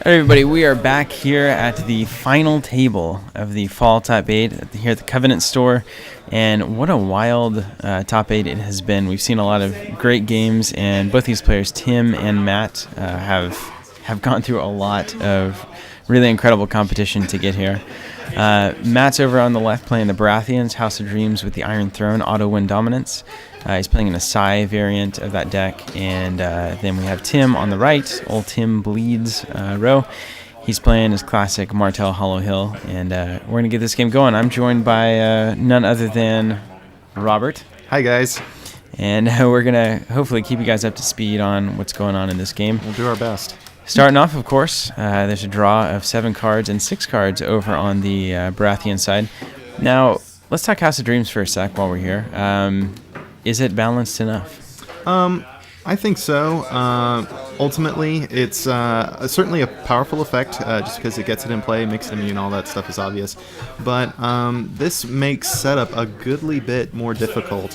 Hey everybody, we are back here at the final table of the fall top 8 here at the Covenant store, and what a wild top 8 it has been. We've seen a lot of great games, and both these players, Tim and Matt, have gone through a lot of really incredible competition to get here. Matt's over on the left playing the Baratheons, House of Dreams with the Iron Throne, auto win dominance. He's playing an Asshai variant of that deck, and then we have Tim on the right, old Tim Bleeds row. He's playing his classic Martell Hollow Hill, and we're going to get this game going. I'm joined by none other than Robert. Hi, guys. And we're going to hopefully keep you guys up to speed on what's going on in this game. We'll do our best. Starting off, of course, there's a draw of 7 cards and 6 cards over on the Baratheon side. Now, let's talk House of Dreams for a sec while we're here. Is it balanced enough? I think so. Ultimately, it's certainly a powerful effect, just because it gets it in play, makes it immune, all that stuff is obvious. But this makes setup a goodly bit more difficult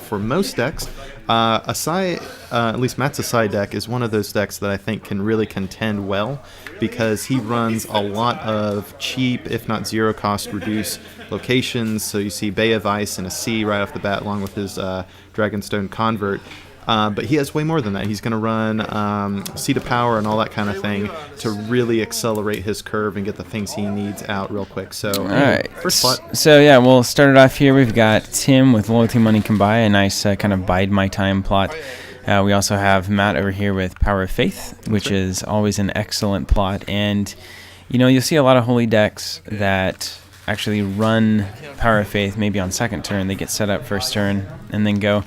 for most decks. Asshai, at least Matt's Asshai deck, is one of those decks that I think can really contend well, because he runs a lot of cheap, if not zero cost, reduce locations. So you see Bay of Ice and a Sea right off the bat, along with his Dragonstone Convert. But he has way more than that. He's going to run Seat of Power and all that kind of thing to really accelerate his curve and get the things he needs out real quick. So, all right. First spot. So, yeah, we'll start it off here. We've got Tim with Loyalty Money Can Buy, a nice kind of bide my time plot. We also have Matt over here with Power of Faith, which is always an excellent plot. And, you know, you'll see a lot of holy decks that actually run Power of Faith maybe on second turn. They get set up first turn and then go.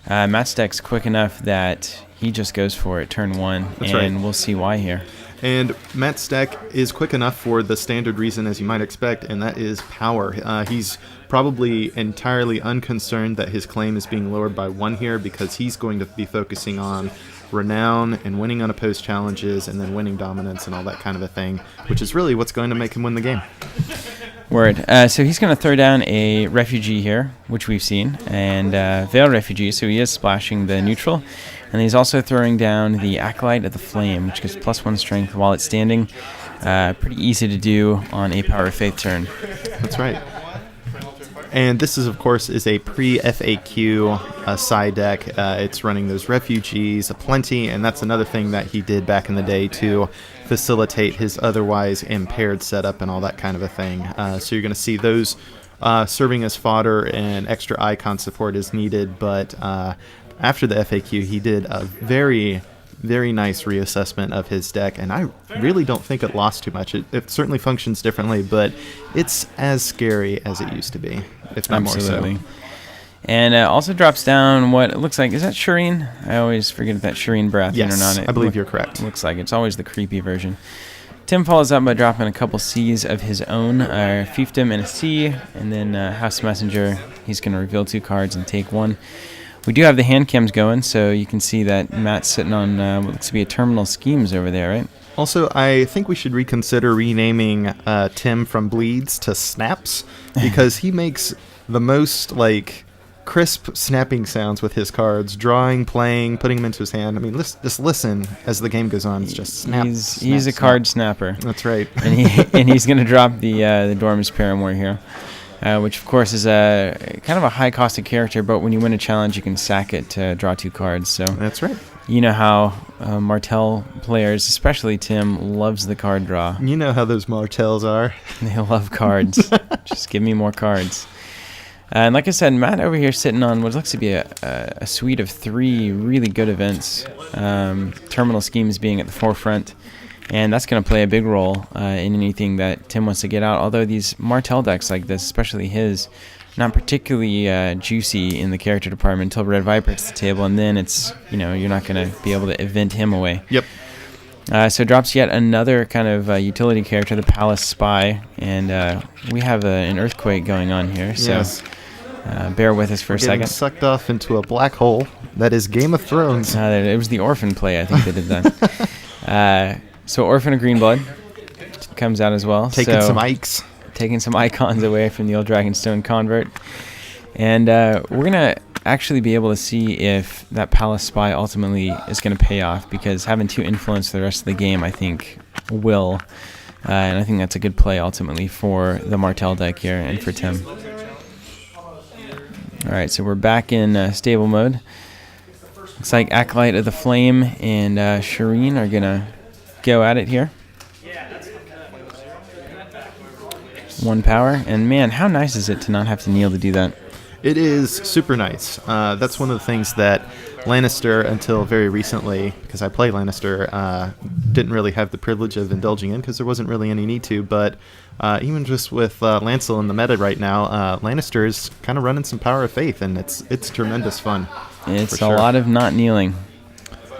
Matt's deck's quick enough that he just goes for it turn 1, That's and right. We'll see why here. And Matt's deck is quick enough for the standard reason, as you might expect, and that is power. He's probably entirely unconcerned that his claim is being lowered by 1 here, because he's going to be focusing on renown and winning unopposed challenges and then winning dominance and all that kind of a thing, which is really what's going to make him win the game. Word. So he's going to throw down a Refugee here, which we've seen, and Veil Refugee, so he is splashing the neutral. And he's also throwing down the Acolyte of the Flame, which gives +1 strength while it's standing. Pretty easy to do on a Power of Faith turn. That's right. And this is, of course, is a pre-FAQ side deck. It's running those Refugees aplenty, and that's another thing that he did back in the day to facilitate his otherwise impaired setup and all that kind of a thing. So you're going to see those serving as fodder, and extra icon support is needed. But after the FAQ, he did a very, very nice reassessment of his deck, and I really don't think it lost too much. It certainly functions differently, but it's as scary as it used to be, if not Absolutely. more so. And also drops down what it looks like. Is that Shireen? I always forget if that's Shireen Baratheon Yes, or not. I believe you're correct. Looks like it's always the creepy version. Tim follows up by dropping a couple C's of his own, Fiefdom and a C, and then House Messenger. He's going to reveal 2 cards and take 1. We do have the hand cams going, so you can see that Matt's sitting on what looks to be a Terminal Schemes over there, right? Also, I think we should reconsider renaming Tim from Bleeds to Snaps, because he makes the most, crisp snapping sounds with his cards, drawing, playing, putting them into his hand. I mean, just listen as the game goes on. It's just snap. He's a card snapper. That's right. and he's going to drop the Dormus Paramour here, which of course is a kind of a high costed character, but when you win a challenge, you can sack it to draw 2 cards. So that's right. You know how Martell players, especially Tim, loves the card draw. You know how those Martells are. They love cards. Just give me more cards. And like I said, Matt over here sitting on what looks to be a suite of 3 really good events, Terminal Schemes being at the forefront, and that's going to play a big role in anything that Tim wants to get out, although these Martell decks like this, especially his, not particularly juicy in the character department until Red Viper hits the table, and then it's, you're not going to be able to event him away. Yep. So drops yet another kind of utility character, the Palace Spy, and we have an earthquake going on here, so yes. Bear with us for a second. Sucked off into a black hole that is Game of Thrones. It was the Orphan play, I think they did that. So Orphan of Greenblood comes out as well. Taking some Ikes. Taking some icons away from the old Dragonstone Convert. And we're going to actually be able to see if that Palace Spy ultimately is going to pay off, because having 2 influence for the rest of the game, I think, will. And I think that's a good play ultimately for the Martell deck here and for Tim. All right, so we're back in stable mode. Looks like Acolyte of the Flame and Shireen are going to go at it here. 1 power. And man, how nice is it to not have to kneel to do that? It is super nice. That's one of the things that Lannister, until very recently, because I play Lannister, didn't really have the privilege of indulging in because there wasn't really any need to. But even just with Lancel in the meta right now, Lannister is kind of running some Power of Faith, and it's tremendous fun. It's a lot of not kneeling.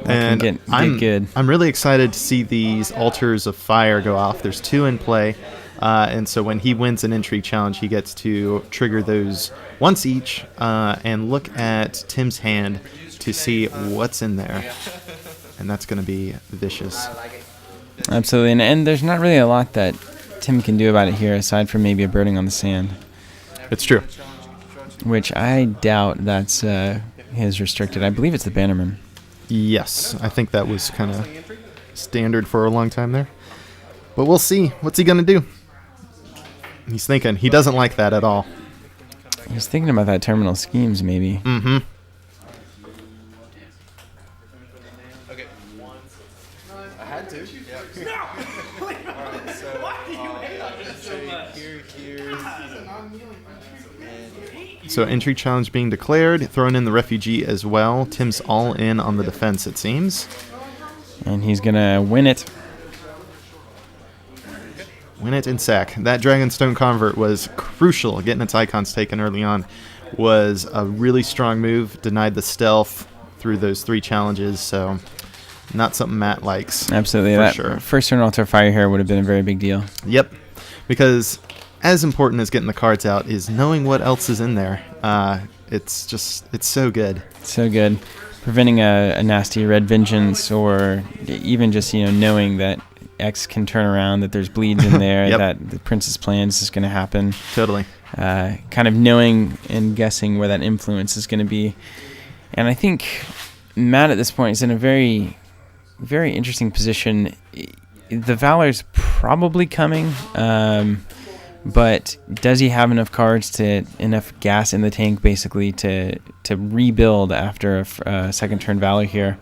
And get good. I'm really excited to see these Altars of Fire go off. There's 2 in play. And so when he wins an intrigue challenge, he gets to trigger those once each and look at Tim's hand to see what's in there. And that's going to be vicious. Absolutely. And there's not really a lot that Tim can do about it here aside from maybe a birding on the sand. It's true. Which I doubt that's his restricted. I believe it's the Bannerman. Yes. I think that was kind of standard for a long time there. But we'll see. What's he going to do? He's thinking. He doesn't like that at all. He's thinking about that terminal schemes, maybe. Mm-hmm. Okay. I had to. Yeah. So entry challenge being declared. Throwing in the refugee as well. Tim's all in on the defense, it seems. And he's going to win it. Win it and sack. That Dragonstone Convert was crucial. Getting its icons taken early on was a really strong move. Denied the stealth through those 3 challenges, so not something Matt likes. Absolutely. That sure. First turn Altar Fire here would have been a very big deal. Yep, because as important as getting the cards out is knowing what else is in there. It's so good. So good. Preventing a nasty red vengeance, or even just knowing that X can turn around, that there's bleeds in there, yep. that the Prince's plans is going to happen. Totally. Kind of knowing and guessing where that influence is going to be. And I think Matt at this point is in a very, very interesting position. The Valor's probably coming, but does he have enough cards enough gas in the tank basically to rebuild after a second turn Valor here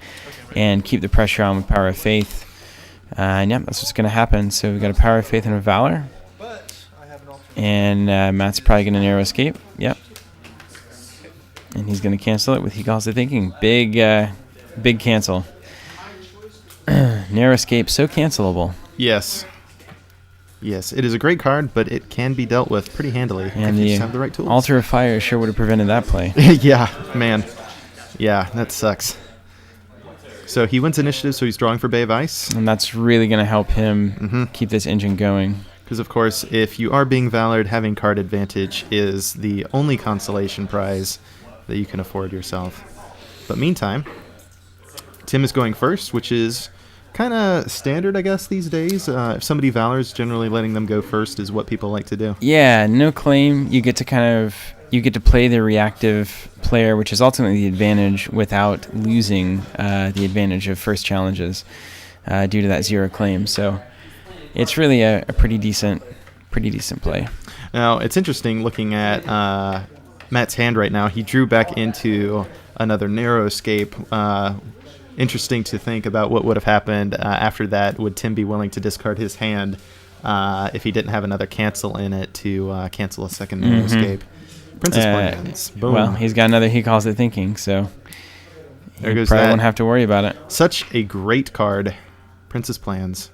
and keep the pressure on with Power of Faith? And yeah, that's what's going to happen. So we've got a Power of Faith and a Valor. And Matt's probably going to narrow escape. Yep. And he's going to cancel it with He Calls It Thinking. Big cancel. Narrow escape, so cancelable. Yes. Yes, it is a great card, but it can be dealt with pretty handily and if you just have the right tools. Altar of Fire sure would have prevented that play. Yeah, man. Yeah, that sucks. So he wins initiative, so he's drawing for Bay of Ice. And that's really going to help him keep this engine going. Because, of course, if you are being Valored, having card advantage is the only consolation prize that you can afford yourself. But meantime, Tim is going first, which is kind of standard, I guess, these days. If somebody Valors, generally letting them go first is what people like to do. Yeah, no claim. You get to play the reactive player, which is ultimately the advantage without losing the advantage of first challenges due to that 0 claim. So it's really a pretty decent play. Now, it's interesting looking at Matt's hand right now. He drew back into another narrow escape. Interesting to think about what would have happened after that. Would Tim be willing to discard his hand if he didn't have another cancel in it to cancel a second narrow escape? Princess Plans. Boom. Well, he's got another He Calls It Thinking, so there goes probably that. Won't have to worry about it. Such a great card, Princess Plans.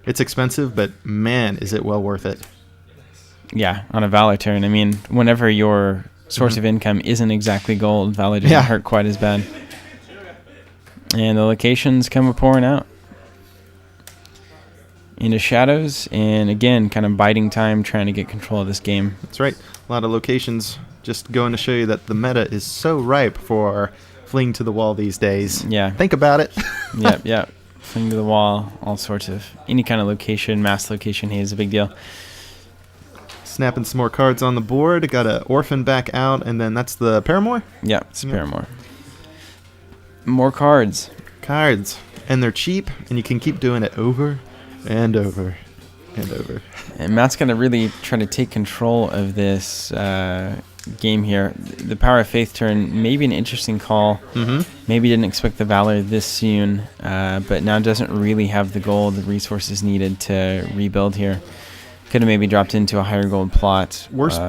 It's expensive, but man, is it well worth it. Yeah, on a Valor turn. I mean, whenever your source of income isn't exactly gold, Valor doesn't hurt quite as bad. And the locations come pouring out into Shadows, and again, kind of biding time, trying to get control of this game. That's right. A lot of locations, just going to show you that the meta is so ripe for fleeing to the wall these days. Yeah. Think about it. Yep. Fleeing to the wall, all sorts of, any kind of location, mass location, hey, is a big deal. Snapping some more cards on the board. Got an Orphan back out, and then that's the Paramore? Yeah, it's Paramore. More cards. And they're cheap, and you can keep doing it over And over. And over. And Matt's going to really try to take control of this game here. The Power of Faith turn, maybe an interesting call. Mm-hmm. Maybe didn't expect the Valor this soon, but now doesn't really have the gold, the resources needed to rebuild here. Could have maybe dropped into a higher gold plot. Worst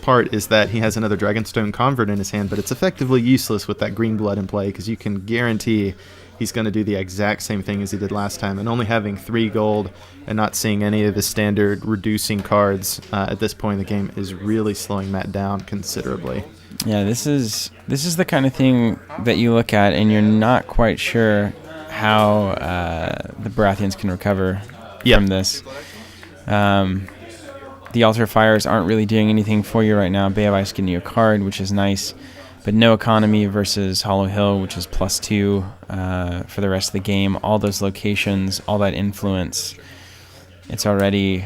part is that he has another Dragonstone Convert in his hand, but it's effectively useless with that green blood in play because you can guarantee he's going to do the exact same thing as he did last time. And only having 3 gold and not seeing any of his standard reducing cards at this point in the game is really slowing Matt down considerably. Yeah, this is the kind of thing that you look at and you're not quite sure how the Baratheons can recover from this. The Altar Fires aren't really doing anything for you right now. Bay of Ice getting you a card, which is nice, but no economy versus Hollow Hill, which is +2 for the rest of the game. All those locations, all that influence, it's already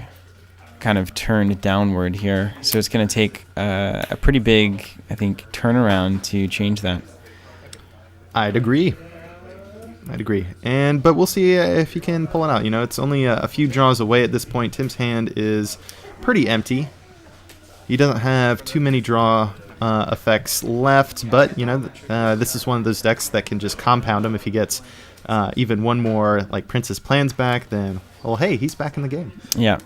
kind of turned downward here. So it's going to take a pretty big, I think, turnaround to change that. I'd agree. But we'll see if he can pull it out. You know, it's only a few draws away at this point. Tim's hand is pretty empty. He doesn't have too many draw effects left, but you know, this is one of those decks that can just compound him. If he gets even one more like Prince's Plans back, then well, hey, he's back in the game. Yeah.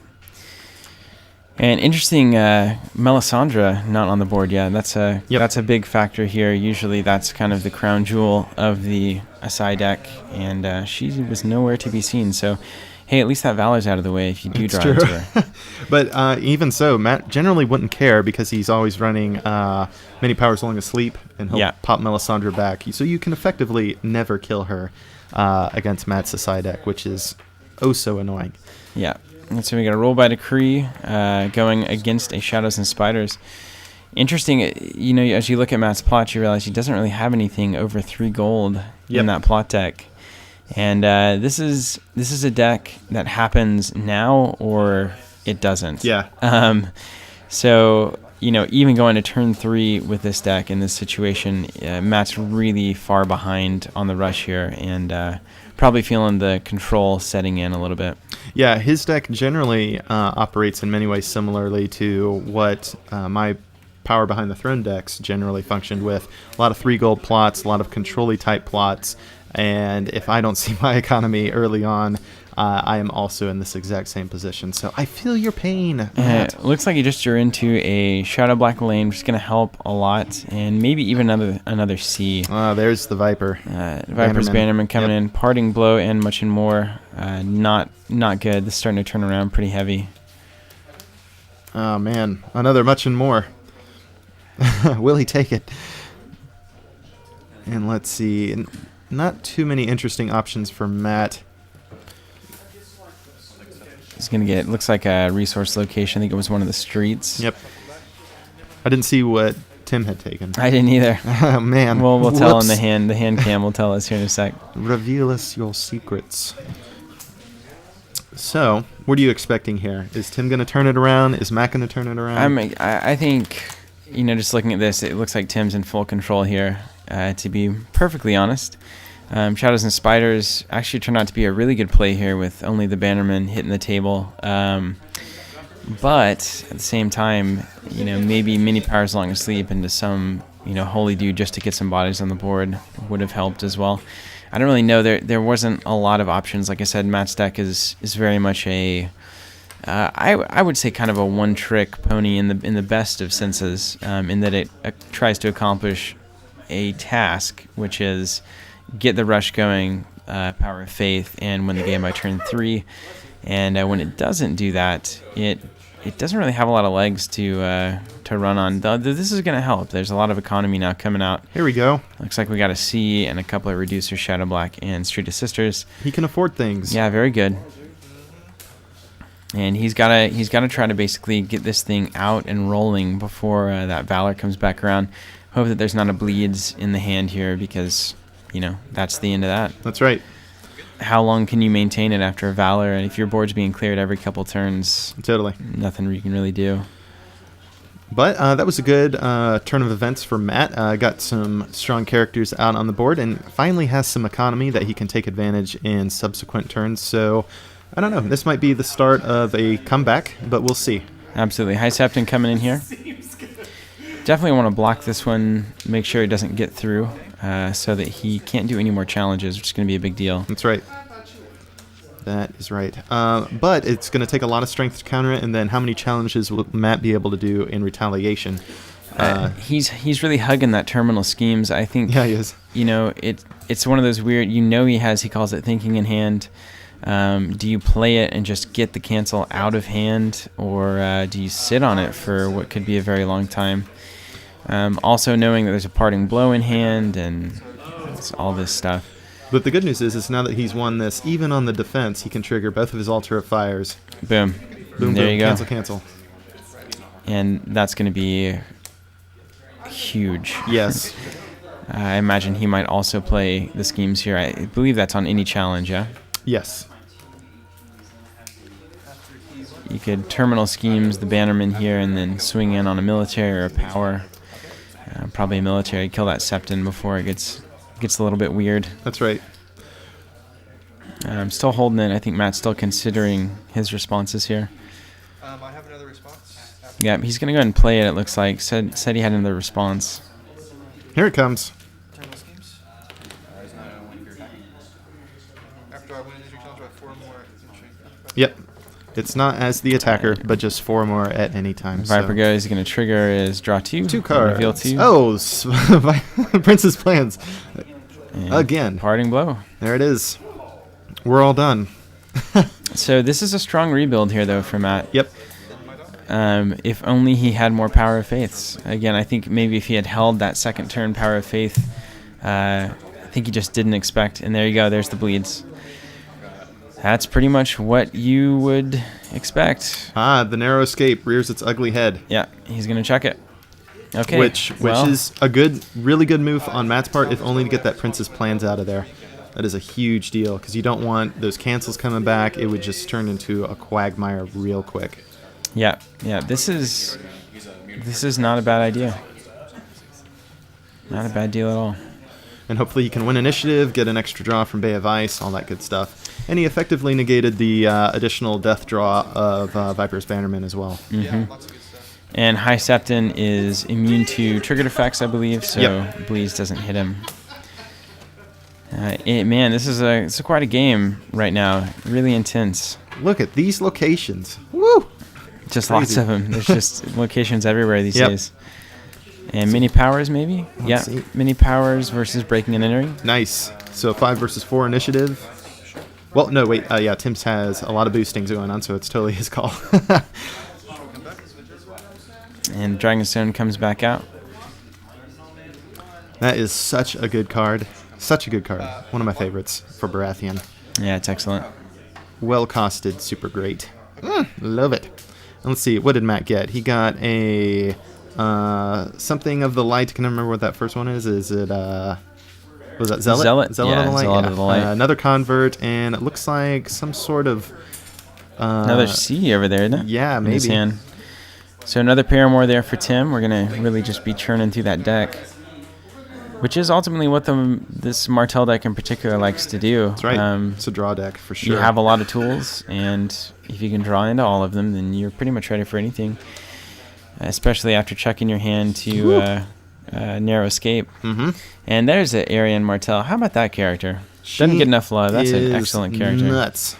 And interesting, Melisandre not on the board yet. That's a big factor here. Usually that's kind of the crown jewel of the Asshai deck, and she was nowhere to be seen. So, hey, at least that Valor's out of the way if you do draw into her. But even so, Matt generally wouldn't care because he's always running Many Powers Long Asleep, and he'll pop Melisandre back. So you can effectively never kill her against Matt's Asshai deck, which is oh so annoying. Yeah. And so we got a Roll by Decree going against a Shadows and Spiders. Interesting, you know, as you look at Matt's plot, you realize he doesn't really have anything over 3 gold in that plot deck. And this is a deck that happens now or it doesn't. Yeah. So, you know, even going to turn 3 with this deck in this situation, Matt's really far behind on the rush here and probably feeling the control setting in a little bit. Yeah, his deck generally operates in many ways similarly to what my Power Behind the Throne decks generally functioned with. A lot of 3 gold plots, a lot of control-y type plots, and if I don't see my economy early on, I am also in this exact same position. So I feel your pain. It looks like you just drew into a Shadow Black lane, which is going to help a lot, and maybe even another C. There's the Viper. Viper's Bannerman coming in, Parting Blow, and much and more. Not good. This is starting to turn around pretty heavy. Oh man, another much and more. Will he take it? And let's see. Not too many interesting options for Matt. He's going to get, looks like a resource location. I think it was one of the streets. Yep. I didn't see what Tim had taken. I didn't either. Oh, man. We'll tell in the hand. The hand cam will tell us here in a sec. Reveal us your secrets. So, what are you expecting here? Is Tim going to turn it around? Is Matt going to turn it around? I think, you know, just looking at this, it looks like Tim's in full control here, to be perfectly honest. Shadows and Spiders actually turned out to be a really good play here with only the Bannerman hitting the table. But at the same time, you know, maybe Many Powers Long Asleep into some, you know, Holy Dew just to get some bodies on the board would have helped as well. I don't really know. There wasn't a lot of options. Like I said, Matt's deck is very much a I would say kind of a one-trick pony in the best of senses, in that it tries to accomplish a task, which is get the rush going, Power of Faith, and win the game by turn 3. And when it doesn't do that, it doesn't really have a lot of legs to run on. This is going to help. There's a lot of economy now coming out. Here we go. Looks like we got a C and a couple of reducers, Shadow Black and Street of Sisters. He can afford things. Yeah, very good. And he's gotta try to basically get this thing out and rolling before that Valor comes back around. Hope that there's not a bleeds in the hand here because, you know, that's the end of that. That's right. How long can you maintain it after a Valor? And if your board's being cleared every couple turns, Totally. nothing you can really do. But that was a good turn of events for Matt. Got some strong characters out on the board and finally has some economy that he can take advantage in subsequent turns. So, I don't know. This might be the start of a comeback, but we'll see. Absolutely. High Septon coming in here. Definitely want to block this one, make sure he doesn't get through so that he can't do any more challenges, which is going to be a big deal. That's right. That is right. But it's going to take a lot of strength to counter it, and then how many challenges will Matt be able to do in retaliation? He's really hugging that terminal schemes. I think. Yeah, he is. You know, it's one of those weird. He calls it thinking in hand. Do you play it and just get the cancel out of hand, or do you sit on it for what could be a very long time? Also knowing that there's a parting blow in hand and all this stuff. But the good news is now that he's won this, even on the defense, he can trigger both of his Altar of Fires. Boom. Boom, there boom, you go. Cancel. And that's going to be huge. Yes. I imagine he might also play the schemes here. I believe that's on any challenge, yeah? Yes. You could terminal schemes the Bannerman here and then swing in on a military or a power. Probably a military. Kill that Septon before it gets a little bit weird. That's right. I'm still holding it. I think Matt's still considering his responses here. I have another response. Yeah, he's going to go ahead and play it, it looks like. Said he had another response. Here it comes. Terminal schemes. After I win an injury challenge, I have 4 more injury. Yep. It's not as the attacker, but just 4 more at any time. Viper goes. He's going to trigger his draw 2. 2 cards. Reveal 2. Oh, Prince's Plans. And Again. Parting blow. There it is. We're all done. So this is a strong rebuild here, though, for Matt. Yep. If only he had more Power of Faiths. Again, I think maybe if he had held that second turn Power of Faith, I think he just didn't expect. And there you go. There's the bleeds. That's pretty much what you would expect. The Narrow Escape rears its ugly head. Yeah, he's going to check it. Okay. Which is a really good move on Matt's part, if only to get that Prince's Plans out of there. That is a huge deal, because you don't want those cancels coming back. It would just turn into a quagmire real quick. Yeah. This is not a bad idea. Not a bad deal at all. And hopefully he can win initiative, get an extra draw from Bay of Ice, all that good stuff. And he effectively negated the additional death draw of Viper's Bannerman as well. Mm-hmm. Yeah, lots of good stuff. And High Septon is immune to triggered effects, I believe, so Yep. Bleeds doesn't hit him. Man, this is quite a game right now. Really intense. Look at these locations. Woo! Just Crazy. lots of them. There's just locations everywhere these Yep. days. And mini powers, maybe? Let's see. Mini powers versus breaking and entering. Nice. So 5 versus 4 initiative. Well, no, wait. Yeah, Tim's has a lot of boostings going on, so it's totally his call. And Dragonstone comes back out. That is such a good card. Such a good card. One of my favorites for Baratheon. Yeah, it's excellent. Well costed, super great. Love it. And let's see, what did Matt get? He got a something of the light. Can I remember what that first one is? Is it was that Zealot? Zealot. Zealot Yeah, of the Light. Zealot of the Light. Another convert, and it looks like some sort of Another C over there, isn't it? yeah, In his maybe. hand. So another Paramore there for Tim. We're going to really just be churning through that deck, which is ultimately what this Martell deck in particular likes to do. That's right. It's a draw deck for sure. You have a lot of tools, and if you can draw into all of them, then you're pretty much ready for anything, especially after checking your hand to Narrow Escape. Mm-hmm. And there's an Arian Martell. How about that character? Doesn't get enough love. That's an excellent character. Nuts.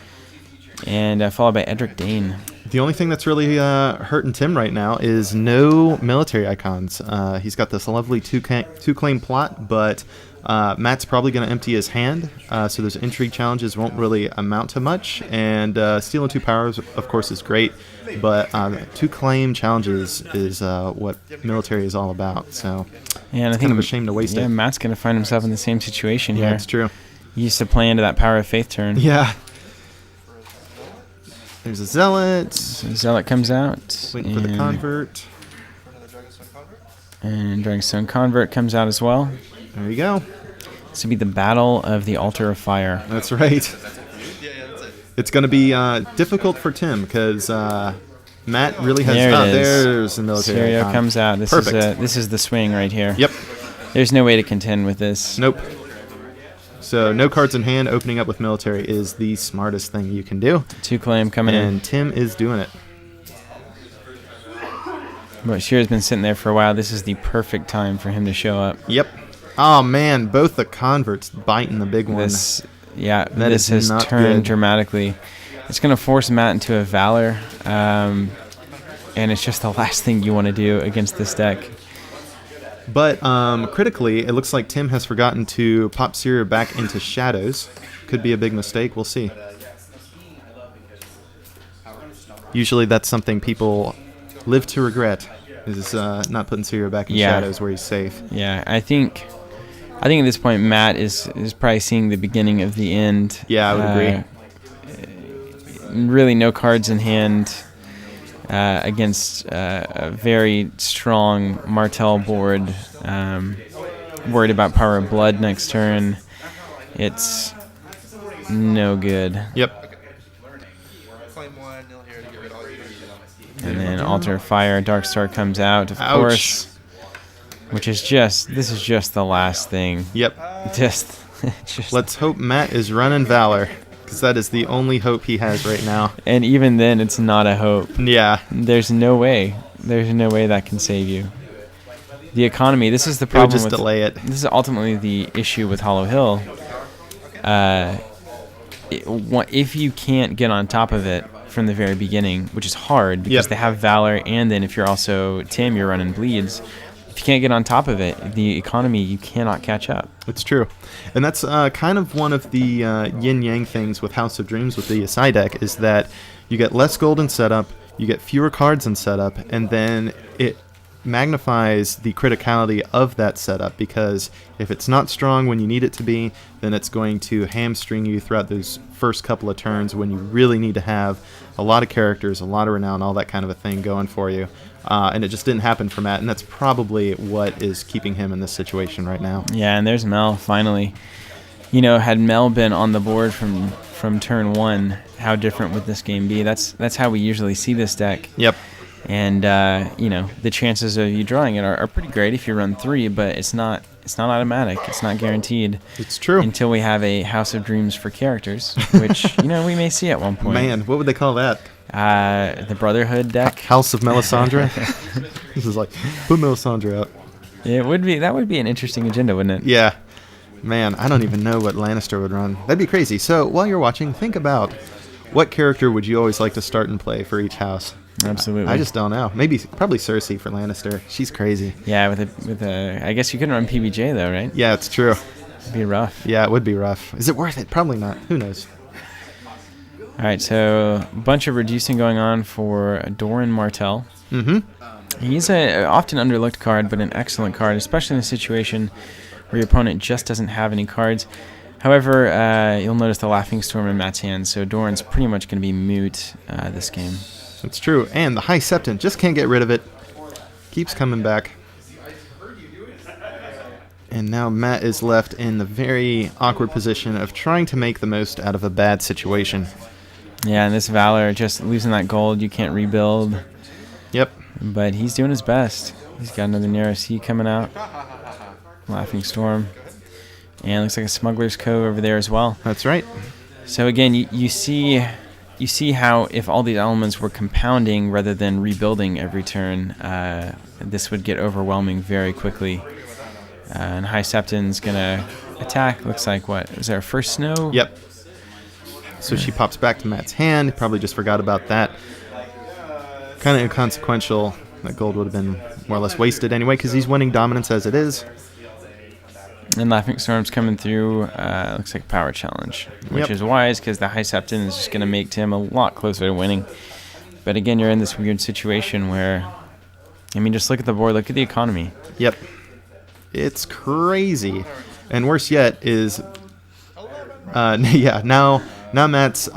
And followed by Edric Dane. The only thing that's really hurting Tim right now is no military icons. He's got this lovely two-claim plot, but Matt's probably going to empty his hand, so those intrigue challenges won't really amount to much. And stealing 2 powers, of course, is great, but 2-claim challenges is what military is all about. So And it's I think kind of a shame to waste it. Yeah, Matt's going to find himself in the same situation Yeah, here. it's true. He used to play into that Power of Faith turn. Yeah. There's a Zealot. So Zealot comes out. Waiting for the convert. Another Dragonstone convert. And Dragonstone Convert comes out as well. There you go. This will be the Battle of the Altar of Fire. That's right. Yeah, that's it. It's going to be difficult for Tim because Matt really has. There it is. There's the military Serio icon. comes out. This is the swing right here. Yep. There's no way to contend with this. Nope. So no cards in hand. Opening up with military is the smartest thing you can do. 2 claim coming in. And Tim is doing it. But Shear's been sitting there for a while. This is the perfect time for him to show up. Yep. Oh man, both the converts biting the big one. This That this is has not turned good. dramatically. It's going to force Matt into a Valor, and it's just the last thing you want to do against this deck. But critically, it looks like Tim has forgotten to pop Serio back into Shadows. Could be a big mistake. We'll see. Usually that's something people live to regret, is not putting Serio back in Shadows where he's safe. Yeah, I think at this point Matt is probably seeing the beginning of the end. Yeah, I would agree. Really no cards in hand against a very strong Martell board. Worried about Power of Blood next turn. It's no good. Yep. Claim 1, nil here to get rid of all your And then Altar Fire, Darkstar comes out, of Ouch. course. Which is just the last thing. Yep. Just Let's hope Matt is running Valor, because that is the only hope he has right now. And even then, it's not a hope. Yeah. There's no way. There's no way that can save you. The economy. This is the It would problem. just with, delay it. This is ultimately the issue with Hollow Hill. If you can't get on top of it from the very beginning, which is hard because they have Valor, and then if you're also Tim, you're running Bleeds. If you can't get on top of it, the economy, you cannot catch up. It's true. And that's kind of one of the yin-yang things with House of Dreams with the Asshai deck, is that you get less gold in setup, you get fewer cards in setup, and then it magnifies the criticality of that setup, because if it's not strong when you need it to be, then it's going to hamstring you throughout those first couple of turns when you really need to have a lot of characters, a lot of renown, all that kind of a thing going for you. And it just didn't happen for Matt, and that's probably what is keeping him in this situation right now. Yeah, and there's Mel finally. You know, had Mel been on the board from turn 1, how different would this game be? That's how we usually see this deck. Yep. And you know, the chances of you drawing it are pretty great if you run 3, but it's not automatic. It's not guaranteed. It's true. Until we have a House of Dreams for characters, which we may see at one point. Man, what would they call that? The Brotherhood deck. House of Melisandre. This is like, put Melisandre out. It would be. That would be an interesting agenda, wouldn't it? Yeah. Man, I don't even know what Lannister would run. That'd be crazy. So while you're watching, think about what character would you always like to start and play for each house. Absolutely. I just don't know. Probably Cersei for Lannister. She's crazy. Yeah, with a. I guess you couldn't run PBJ though, right? Yeah, it's true. It'd be rough. Yeah, it would be rough. Is it worth it? Probably not. Who knows? All right, so a bunch of reducing going on for Doran Martell. Mm-hmm. He's a often underlooked card, but an excellent card, especially in a situation where your opponent just doesn't have any cards. However, you'll notice the Laughing Storm in Matt's hand, so Doran's pretty much going to be moot this game. It's true. And the High Septon just can't get rid of it. Keeps coming back. And now Matt is left in the very awkward position of trying to make the most out of a bad situation. Yeah, and this Valor, just losing that gold, you can't rebuild. Yep. But he's doing his best. He's got another Narrow Sea coming out. Laughing Storm. And looks like a Smuggler's Cove over there as well. That's right. So again, you see how if all these elements were compounding rather than rebuilding every turn, this would get overwhelming very quickly. And High Septon's going to attack. Looks like, what? Is there a first snow? Yep. So she pops back to Matt's hand. Probably just forgot about that. Kind of inconsequential. That gold would have been more or less wasted anyway, because he's winning dominance as it is. And Laughing Storm's coming through. Looks like Power Challenge, which is wise because the High Septon is just going to make Tim a lot closer to winning. But again, you're in this weird situation where, just look at the board. Look at the economy. Yep. It's crazy. And worse yet is, now Matt's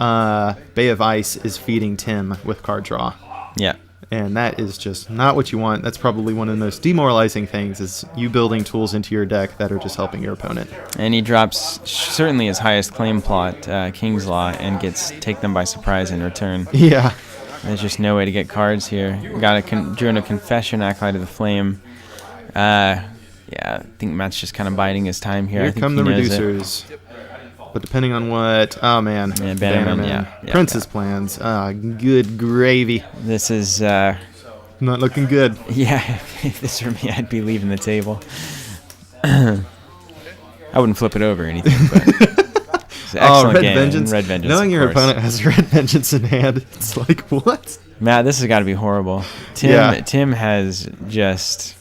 Bay of Ice is feeding Tim with card draw. Yeah. And that is just not what you want. That's probably one of the most demoralizing things, is you building tools into your deck that are just helping your opponent. And he drops certainly his highest claim plot, King's Law, and take them by surprise in return. Yeah. There's just no way to get cards here. Got a doing a confession, Acolyte of the Flame. Yeah, I think Matt's just kind of biding his time here. Here I think come he the knows reducers. But depending on what... Oh, man. Bannerman, yeah. Prince's plans. Good gravy. This is... Not looking good. Yeah, if this were me, I'd be leaving the table. I wouldn't flip it over or anything, but... It's an excellent Red game. Vengeance. Red Vengeance, Knowing of your course. opponent has Red Vengeance in hand, it's like, what? Matt, this has got to be horrible. Tim has just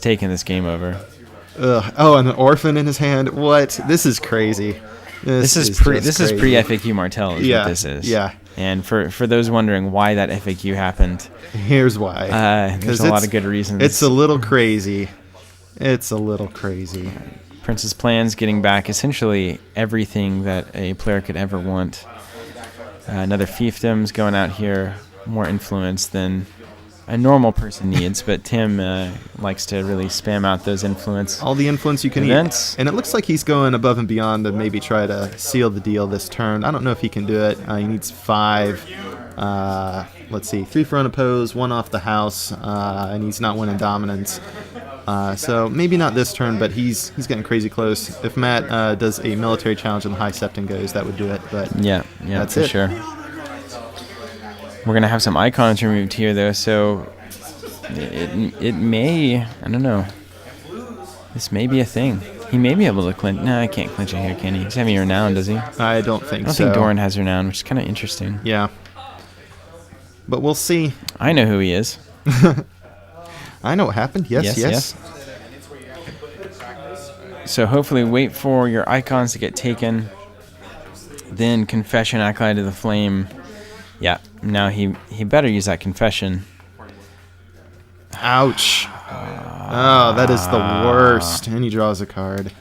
taken this game over. Ugh. Oh, and an Orphan in his hand. What? This is crazy. This is pre FAQ Martell is what this is. Yeah. And for those wondering why that FAQ happened, Here's why. there's a lot of good reasons. It's a little crazy. It's a little crazy. Prince's plans getting back essentially everything that a player could ever want. Another fiefdoms going out here, more influence than a normal person needs, but Tim likes to really spam out those influence. All the influence you can events. eat. And it looks like he's going above and beyond to maybe try to seal the deal this turn. I don't know if he can do it. He needs 5. Let's see, 3 for unopposed, 1 off the house, and he's not winning dominance. So maybe not this turn, but he's getting crazy close. If Matt does a military challenge and the High Septon goes, that would do it. But yeah, that's for it. Sure. We're gonna have some icons removed here, though, so it may, I don't know. This may be a thing. He may be able to clinch. No, I can't clinch it here, can he? He's having renown, does he? I don't think so. I don't think Doran has renown, which is kind of interesting. Yeah. But we'll see. I know who he is. I know what happened. Yes. So hopefully wait for your icons to get taken. Then Confession, Acolyte of the Flame. Yeah, now he better use that Confession. Ouch. Oh, that is the worst. And he draws a card.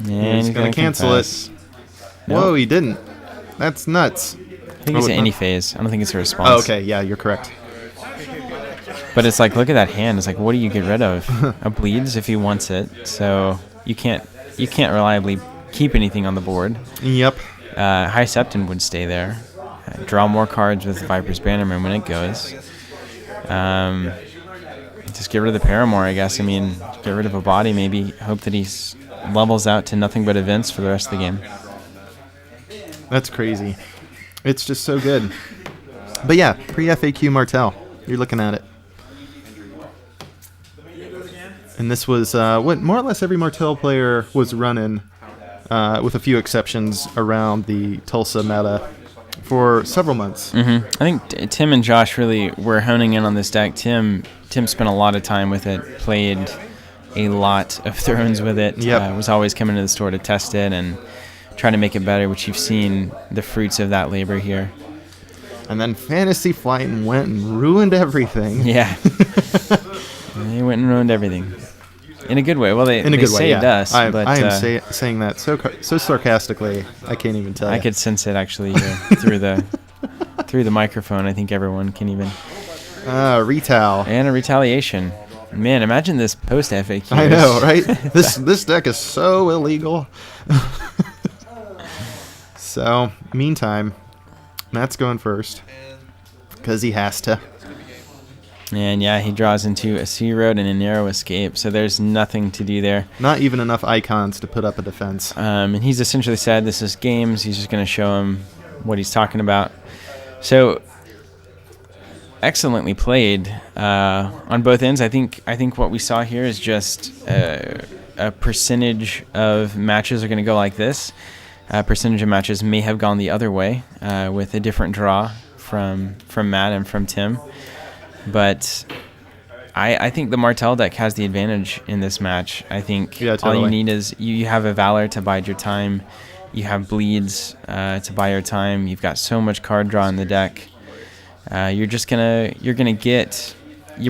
And he's going to cancel it. Nope. Whoa, he didn't. That's nuts. I think it's an any phase. I don't think it's a response. Oh, okay. Yeah, you're correct. But it's like, look at that hand. It's like, what do you get rid of? A bleeds if he wants it. So you can't reliably keep anything on the board. Yep. High Septon would stay there. Draw more cards with Viper's Bannerman when it goes. Just get rid of the Paramour, I guess. I mean, get rid of a body, maybe. Hope that he levels out to nothing but events for the rest of the game. That's crazy. It's just so good. But yeah, pre-FAQ Martell. You're looking at it. And this was what more or less every Martell player was running, with a few exceptions, around the Tulsa meta for several months. Mm-hmm. I think Tim and Josh really were honing in on this deck. Tim spent a lot of time with it, played a lot of Thrones with it. Yep. Was always coming to the store to test it and try to make it better, which you've seen the fruits of that labor here. And then Fantasy Flight went and ruined everything. Yeah. They went and ruined everything. In a good way. Well, they saved us. I but, am saying that so sarcastically, I can't even tell you. I could sense it actually through the microphone. I think everyone can even. Retal. And a retaliation. Man, imagine this post FAQ. I know, right? This deck is so illegal. So, meantime, Matt's going first because he has to. And yeah, he draws into a Sea Road and a Narrow Escape, so there's nothing to do there. Not even enough icons to put up a defense. And he's essentially said this is games. He's just going to show him what he's talking about. So, excellently played on both ends. I think what we saw here is just a percentage of matches are going to go like this. A percentage of matches may have gone the other way with a different draw from Matt and from Tim. But I think the Martell deck has the advantage in this match. I think totally. All you need is you have a Valor to bide your time. You have bleeds to buy your time. You've got so much card draw in the deck. You're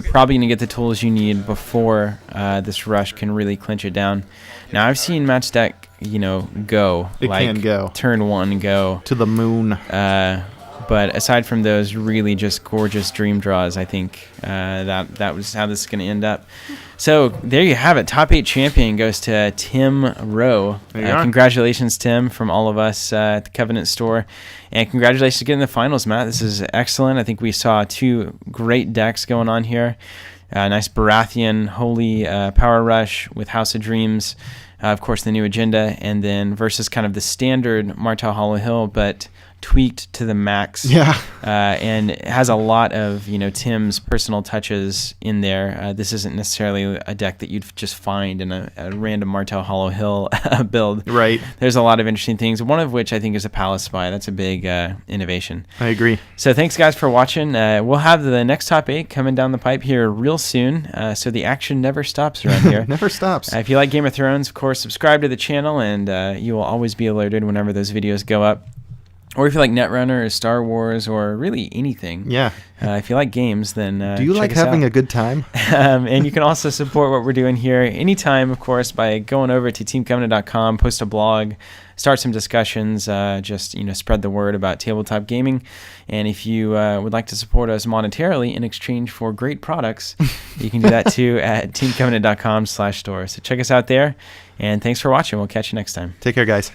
probably gonna get the tools you need before this rush can really clinch it down. Now I've seen Matt's deck, go. It can go. Turn 1 go to the moon. But aside from those really just gorgeous dream draws, I think that was how this is going to end up. So there you have it. Top 8 champion goes to Tim Rowe. Congratulations, Tim, from all of us at the Covenant store. And congratulations to getting the finals, Matt. This is excellent. I think we saw 2 great decks going on here. Nice Baratheon, Holy Power Rush with House of Dreams. Of course, the new agenda. And then versus kind of the standard Martell Hollow Hill, but tweaked to the max. Yeah. And it has a lot of, Tim's personal touches in there. This isn't necessarily a deck that you'd just find in a random Martell Hollow Hill build. Right. There's a lot of interesting things, one of which I think is a Palace Spy. That's a big innovation. I agree. So thanks, guys, for watching. We'll have the next top 8 coming down the pipe here real soon. So the action never stops around here. Never stops. If you like Game of Thrones, of course, subscribe to the channel, and you will always be alerted whenever those videos go up. Or if you like Netrunner or Star Wars or really anything. Yeah. If you like games, then do you check like us having out. a good time? And you can also support what we're doing here anytime, of course, by going over to teamcovenant.com, post a blog, start some discussions, just spread the word about tabletop gaming. And if you would like to support us monetarily in exchange for great products, you can do that too at teamcovenant.com/store. So check us out there, and thanks for watching. We'll catch you next time. Take care, guys.